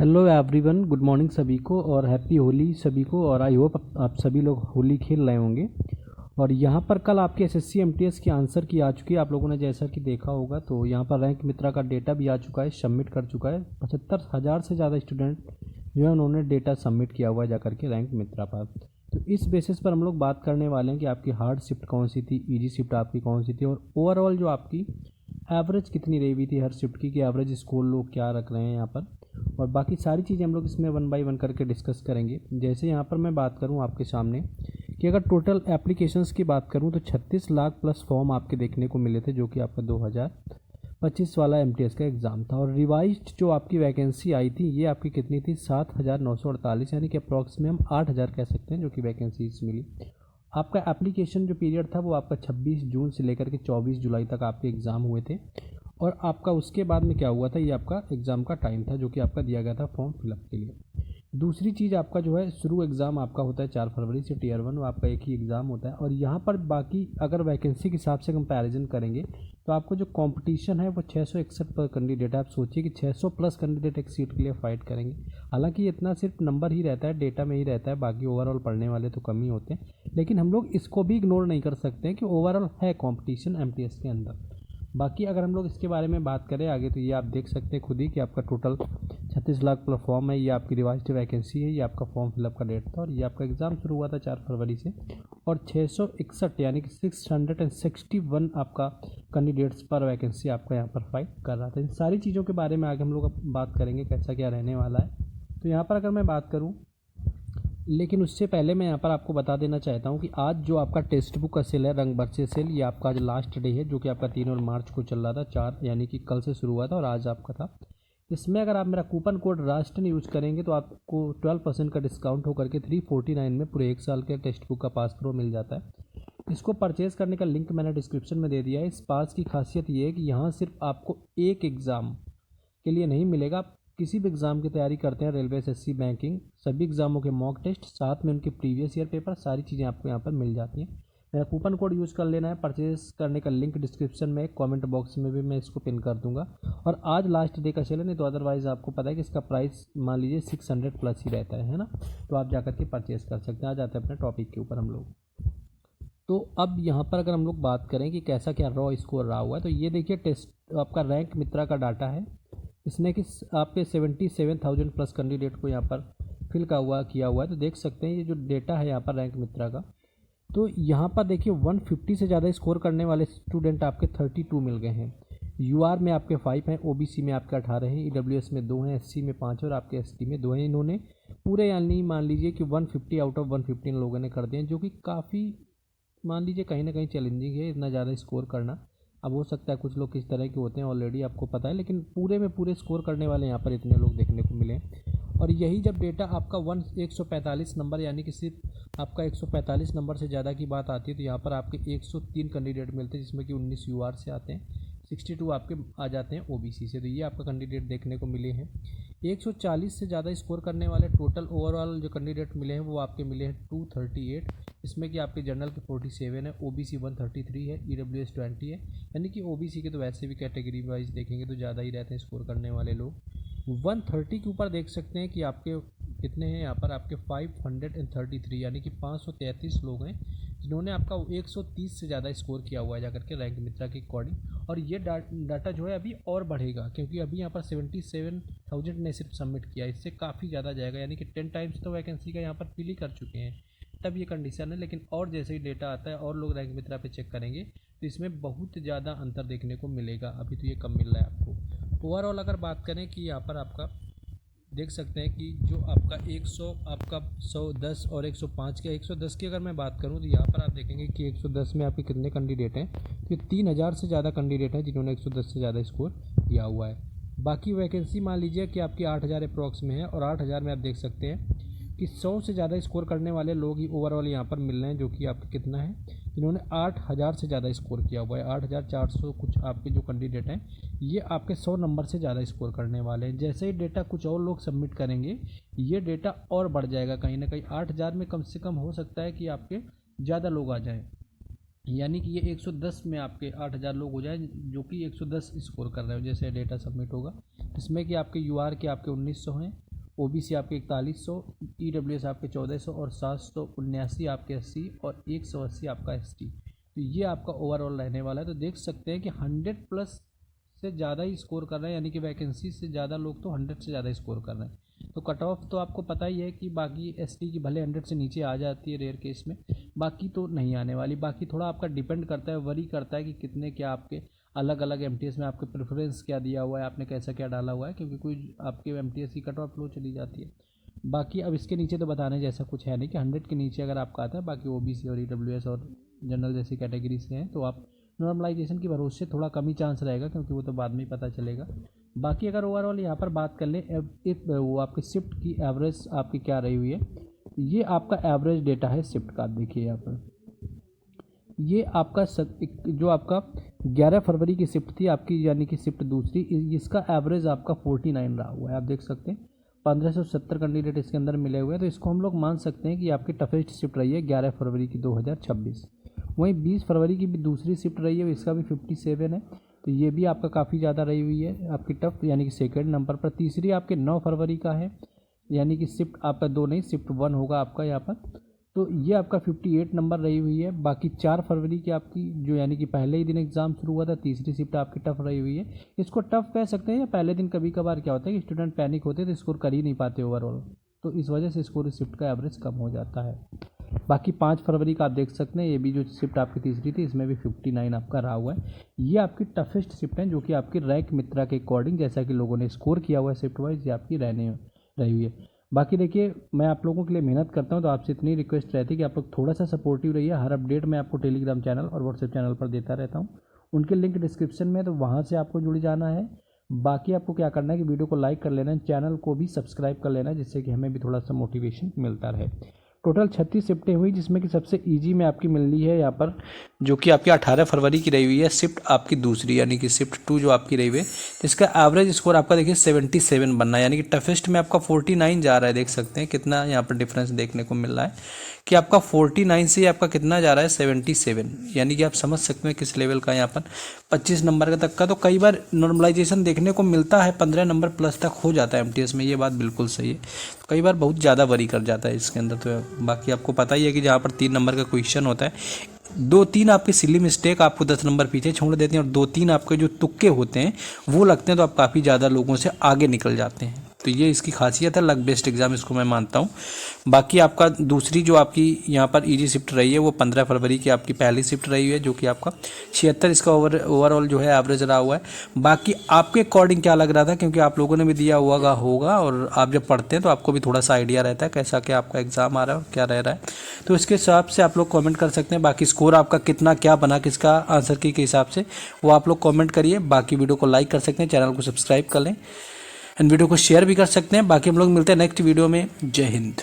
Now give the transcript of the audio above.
Hello everyone, good morning सभी को और हैप्पी होली सभी को। और आई होप आप सभी लोग होली खेल रहे होंगे। और यहाँ पर कल आपके एसएससी एमटीएस की आंसर की आ चुकी है। आप लोगों ने जैसा कि देखा होगा तो यहाँ पर रैंक मित्रा का डेटा भी आ चुका है, सबमिट कर चुका है। 75,000 से ज़्यादा स्टूडेंट जो है उन्होंने डेटा सबमिट किया हुआ है जाकर के रैंक मित्रा पर। तो इस बेसिस पर हम लोग बात करने वाले हैं कि आपकी हार्ड शिफ्ट कौन सी थी, ईजी शिफ्ट आपकी कौन सी थी, और ओवरऑल जो आपकी एवरेज कितनी रही हुई थी हर शिफ्ट की, कि एवरेज स्कोर लोग क्या रख रहे हैं यहाँ पर। और बाकी सारी चीज़ें हम लोग इसमें वन बाय वन करके डिस्कस करेंगे। जैसे यहाँ पर मैं बात करूँ आपके सामने कि अगर टोटल एप्लीकेशंस की बात करूँ तो 36 लाख प्लस फॉर्म आपके देखने को मिले थे, जो कि आपका 2025 वाला एमटीएस का एग्ज़ाम था। और रिवाइज्ड जो आपकी वैकेंसी आई थी ये आपकी कितनी थी, 7,948, यानी कि अप्रॉक्स में हम 8,000 कह सकते हैं जो कि वैकेंसीज मिली। आपका एप्लीकेशन जो पीरियड था वो आपका 26 जून से लेकर के 24 जुलाई तक आपके एग्ज़ाम हुए थे। और आपका उसके बाद में क्या हुआ था, ये आपका एग्ज़ाम का टाइम था जो कि आपका दिया गया था फॉर्म फिलअप के लिए। दूसरी चीज़ आपका जो है शुरू एग्ज़ाम आपका होता है 4 फरवरी से, टीयर 1 आपका एक ही एग्ज़ाम होता है। और यहाँ पर बाकी अगर वैकेंसी के हिसाब से कंपैरिजन करेंगे तो आपको जो कंपटीशन है वो 661 पर कैंडिडेट है। आप सोचिए कि 600 प्लस कैंडिडेट एक सीट के लिए फाइट करेंगे। हालांकि इतना सिर्फ नंबर ही रहता है, डेटा में ही रहता है, बाकी ओवरऑल पढ़ने वाले तो कम ही होते हैं। लेकिन हम लोग इसको भी इग्नोर नहीं कर सकते हैं कि ओवरऑल है कॉम्पिटिशन एमटीएस के अंदर। बाकी अगर हम लोग इसके बारे में बात करें आगे तो ये आप देख सकते हैं खुद ही कि आपका टोटल 36 लाख प्लस फॉर्म है। ये आपकी रिवाइज्ड वैकेंसी है, ये आपका फॉर्म फिलअप का डेट था। और ये आपका एग्ज़ाम शुरू हुआ था 4 फरवरी से, और 661 यानी कि 661 आपका कैंडिडेट्स पर वैकेंसी आपका यहाँ पर फाइट कर रहा था। इन सारी चीज़ों के बारे में आगे हम लोग अब बात करेंगे कैसा क्या रहने वाला है। तो यहाँ पर अगर मैं बात करूँ, लेकिन उससे पहले मैं यहाँ पर आपको बता देना चाहता हूँ कि आज जो आपका टेक्स्ट बुक का सेल है, रंग बरसे सेल, ये आपका आज लास्ट डे है जो कि आपका 3 और मार्च को चल रहा था। 4 यानी कि कल से शुरू हुआ था और आज आपका था। इसमें अगर आप मेरा कूपन कोड राष्ट्र यूज़ करेंगे तो आपको 12% का डिस्काउंट होकर के 349 में पूरे 1 साल के टेक्स्ट बुक का पास प्रो मिल जाता है। इसको परचेज़ करने का लिंक मैंने डिस्क्रिप्शन में दे दिया है। इस पास की खासियत ये है कि यहाँ सिर्फ आपको एक एग्ज़ाम के लिए नहीं मिलेगा। आप किसी भी एग्ज़ाम की तैयारी करते हैं, रेलवे, एसएससी, बैंकिंग, सभी एग्ज़ामों के मॉक टेस्ट, साथ में उनके प्रीवियस ईयर पेपर, सारी चीज़ें आपको यहाँ पर मिल जाती हैं। मेरा कूपन कोड यूज़ कर लेना है। परचेज करने का लिंक डिस्क्रिप्शन में, कमेंट बॉक्स में भी मैं इसको पिन कर दूंगा। और आज लास्ट डे का सेल है, नहीं तो अदरवाइज़ आपको पता है कि इसका प्राइस मान लीजिए 600 प्लस ही रहता है ना। तो आप जाकर के परचेज़ कर सकते हैं। आ जाते हैं अपने टॉपिक के ऊपर हम लोग। तो अब यहाँ पर अगर हम लोग बात करें कि कैसा क्या रॉ स्कोर रहा हुआ है, तो ये देखिए टेस्ट आपका रैंक मित्रा का डाटा है। इसने कि आपके 77,000 प्लस कैंडिडेट को यहाँ पर फिल किया हुआ है। तो देख सकते हैं ये जो डेटा है यहाँ पर रैंक मित्रा का, तो यहाँ पर देखिए 150 से ज़्यादा स्कोर करने वाले स्टूडेंट आपके 32 मिल गए हैं। यूआर में आपके 5 हैं, ओबीसी में आपके 18 हैं, ईडब्ल्यूएस में 2 हैं, एससी में 5 और आपके एसटी में 2 हैं। इन्होंने पूरे यानी मान लीजिए कि 150 आउट ऑफ 115 लोगों ने कर दिए, जो कि काफ़ी मान लीजिए कहीं ना कहीं चैलेंजिंग है इतना ज़्यादा स्कोर करना। अब हो सकता है कुछ लोग किस तरह के होते हैं ऑलरेडी आपको पता है, लेकिन पूरे में पूरे स्कोर करने वाले यहाँ पर इतने लोग देखने को मिले। और यही जब डेटा आपका 145 नंबर यानी कि सिर्फ आपका 145 नंबर से ज़्यादा की बात आती है, तो यहाँ पर आपके 103 कैंडिडेट मिलते हैं, जिसमें कि 19 यूआर से आते हैं, 62 आपके आ जाते हैं ओबीसी से। तो ये आपका कैंडिडेट देखने को मिले हैं। 140 से ज़्यादा स्कोर करने वाले टोटल ओवरऑल जो कैंडिडेट मिले हैं वो आपके मिले हैं 238, इसमें कि आपके जनरल के 47 है, ओबीसी 133 है, ईडब्ल्यूएस 20 है। यानी कि ओबीसी के तो वैसे भी कैटेगरी वाइज देखेंगे तो ज़्यादा ही रहते हैं स्कोर करने वाले लोग। 130 के ऊपर देख सकते हैं कि आपके कितने हैं, यहाँ पर आपके 533 यानी कि 533 लोग हैं जिन्होंने आपका 130 से ज़्यादा स्कोर किया हुआ है जाकर के रैंक मित्रा के अकॉर्डिंग। और ये डाटा जो है अभी और बढ़ेगा, क्योंकि अभी यहाँ पर 77,000 ने सिर्फ सबमिट किया, इससे काफ़ी ज़्यादा जाएगा, यानी कि 10 टाइम्स तो वैकेंसी का यहाँ पर फिल ही कर चुके हैं। तब ये कंडीशन है। लेकिन और जैसे ही डेटा आता है और लोग रैंक मित्रा पे चेक करेंगे तो इसमें बहुत ज़्यादा अंतर देखने को मिलेगा। अभी तो ये कम मिल रहा है आपको। ओवरऑल अगर बात करें कि यहाँ पर आपका देख सकते हैं कि जो आपका 110 और 105 के 110 की अगर मैं बात करूं तो यहाँ पर आप देखेंगे कि 110 में आपके कितने कैंडिडेट हैं, तो 3,000 से ज़्यादा कैंडिडेट हैं जिन्होंने 110 से ज़्यादा स्कोर किया हुआ है। बाकी वैकेंसी मान लीजिए कि आपकी 8,000 अप्रॉक्स में है, और 8,000 में आप देख सकते हैं कि 100 से ज़्यादा स्कोर करने वाले लोग ही ओवरऑल यहाँ पर मिल रहे हैं, जो कि आपके कितना है, जिन्होंने 8,000 से ज़्यादा स्कोर किया हुआ है। 8,400 कुछ आपके जो कैंडिडेट हैं ये आपके 100 नंबर से ज़्यादा स्कोर करने वाले हैं। जैसे ही डेटा कुछ और लोग सबमिट करेंगे ये डेटा और बढ़ जाएगा, कहीं ना कहीं 8,000 में कम से कम हो सकता है कि आपके ज़्यादा लोग आ जाएँ, यानी कि ये 110 में आपके 8,000 लोग हो जाए जो कि 110 स्कोर कर रहे हो जैसे डेटा सबमिट होगा। इसमें कि आपके यूआर के आपके 1900 हैं, ओबीसी आपके 4100, ईडब्ल्यूएस आपके 1400 और 779 आपके एससी और 180 आपका एसटी। तो ये आपका ओवरऑल रहने वाला है। तो देख सकते हैं कि 100 प्लस से ज़्यादा ही स्कोर कर रहे हैं, यानी कि वैकेंसी से ज़्यादा लोग तो 100 से ज़्यादा स्कोर कर रहे हैं। तो कट ऑफ तो आपको पता ही है कि बाकी एसटी की भले 100 से नीचे आ जाती है रेयर केस में, बाकी तो नहीं आने वाली। बाकी थोड़ा आपका डिपेंड करता है, वरी करता है कि कितने क्या आपके अलग अलग एमटीएस में आपके प्रेफरेंस क्या दिया हुआ है, आपने कैसा क्या डाला हुआ है, क्योंकि कोई आपके एमटीएस की कट ऑफ लो चली जाती है। बाकी अब इसके नीचे तो बताने जैसा कुछ है नहीं कि 100 के नीचे अगर आपका आता है, बाकी ओबीसी और ईडब्ल्यूएस और जनरल जैसी कैटेगरी से हैं तो आप नॉर्मलाइजेशन की भरोसे थोड़ा कम ही चांस रहेगा, क्योंकि वो तो बाद में ही पता चलेगा। बाकी अगर ओवरऑल यहाँ पर बात कर लें वो आपकी शिफ्ट की एवरेज आपकी क्या रही हुई है, ये आपका एवरेज डेटा है शिफ्ट का। देखिए यहाँ पर ये आपका जो आपका 11 फरवरी की शिफ्ट थी आपकी, यानी कि शिफ्ट दूसरी, इसका एवरेज आपका 49 रहा हुआ है। आप देख सकते हैं 1570 कैंडिडेट इसके अंदर मिले हुए हैं। तो इसको हम लोग मान सकते हैं कि आपकी टफेस्ट शिफ्ट रही है 11 फरवरी की 2026। वहीं 20 फरवरी की भी दूसरी शिफ्ट रही है, इसका भी 57 है। तो ये भी आपका काफ़ी ज़्यादा रही हुई है आपकी टफ, यानी कि सेकेंड नंबर पर। तीसरी आपके 9 फरवरी का है, यानी कि शिफ्ट आपका 2 नहीं शिफ्ट 1 होगा आपका यहाँ पर। तो ये आपका 58 नंबर रही हुई है। बाकी 4 फरवरी की आपकी जो, यानी कि पहले ही दिन एग्जाम शुरू हुआ था, तीसरी शिफ्ट आपकी टफ रही हुई है। इसको टफ कह सकते हैं, या पहले दिन कभी कभार क्या होता है कि स्टूडेंट पैनिक होते हैं तो स्कोर कर ही नहीं पाते ओवरऑल, तो इस वजह से स्कोर शिफ्ट का एवरेज कम हो जाता है। बाकी 5 फरवरी का आप देख सकते हैं, ये भी जो शिफ्ट आपकी तीसरी थी इसमें भी 59 आपका रहा हुआ है। ये आपकी टफेस्ट शिफ्ट है, जो कि आपकी रैंक मित्रा के अकॉर्डिंग जैसा कि लोगों ने स्कोर किया हुआ है शिफ्ट वाइज, ये आपकी रही हुई है। बाकी देखिए, मैं आप लोगों के लिए मेहनत करता हूं, तो आपसे इतनी रिक्वेस्ट रहती है कि आप लोग थोड़ा सा सपोर्टिव रहिए। हर अपडेट मैं आपको टेलीग्राम चैनल और व्हाट्सएप चैनल पर देता रहता हूं, उनके लिंक डिस्क्रिप्शन में, तो वहां से आपको जुड़ जाना है। बाकी आपको क्या करना है कि वीडियो को लाइक कर लेना है, चैनल को भी सब्सक्राइब कर लेना है, जिससे कि हमें भी थोड़ा सा मोटिवेशन मिलता रहे। टोटल 36 शिफ्टें हुई, जिसमें कि सबसे ईजी में आपकी मिल रही है यहाँ पर, जो कि आपकी 18 फरवरी की रही हुई है शिफ्ट आपकी दूसरी, यानी कि शिफ्ट 2 जो आपकी रही हुई है, इसका एवरेज स्कोर आपका देखिए 77 बनना है, यानी कि टफेस्ट में आपका 49 जा रहा है। देख सकते हैं कितना यहाँ पर डिफरेंस देखने को मिल रहा है कि आपका 49 से आपका कितना जा रहा है 77, यानी कि आप समझ सकते हैं किस लेवल का यहाँ पर 25 नंबर तक का। तो कई बार नॉर्मलाइजेशन देखने को मिलता है 15 नंबर प्लस तक हो जाता है एमटीएस में, ये बात बिल्कुल सही है। तो कई बार बहुत ज़्यादा वरी कर जाता है इसके अंदर। तो बाकी आपको पता ही है कि जहाँ पर 3 नंबर का क्वेश्चन होता है, 2-3 आपके सिली मिस्टेक आपको 10 नंबर पीछे छोड़ देते हैं, और 2-3 आपके जो तुक्के होते हैं वो लगते हैं, तो आप काफ़ी ज़्यादा लोगों से आगे निकल जाते हैं। तो ये इसकी खासियत है लक बेस्ड एग्जाम, इसको मैं मानता हूँ। बाकी आपका दूसरी जो आपकी यहाँ पर ईजी शिफ्ट रही है वो 15 फरवरी की आपकी पहली शिफ्ट रही है, जो कि आपका 76 इसका ओवरऑल जो है एवरेज रहा हुआ है। बाकी आपके अकॉर्डिंग क्या लग रहा था, क्योंकि आप लोगों ने भी दिया होगा और आप जब पढ़ते हैं तो आपको भी थोड़ा सा आइडिया रहता है कैसा क्या आपका एग्जाम आ रहा है और क्या रह रहा है, तो इसके हिसाब से आप लोग कॉमेंट कर सकते हैं। बाकी स्कोर आपका कितना क्या बना किसका आंसर की के हिसाब से वो आप लोग कॉमेंट करिए। बाकी वीडियो को लाइक कर सकते हैं, चैनल को सब्सक्राइब कर लें, एंड वीडियो को शेयर भी कर सकते हैं। बाकी हम लोग मिलते हैं नेक्स्ट वीडियो में। जय हिंद।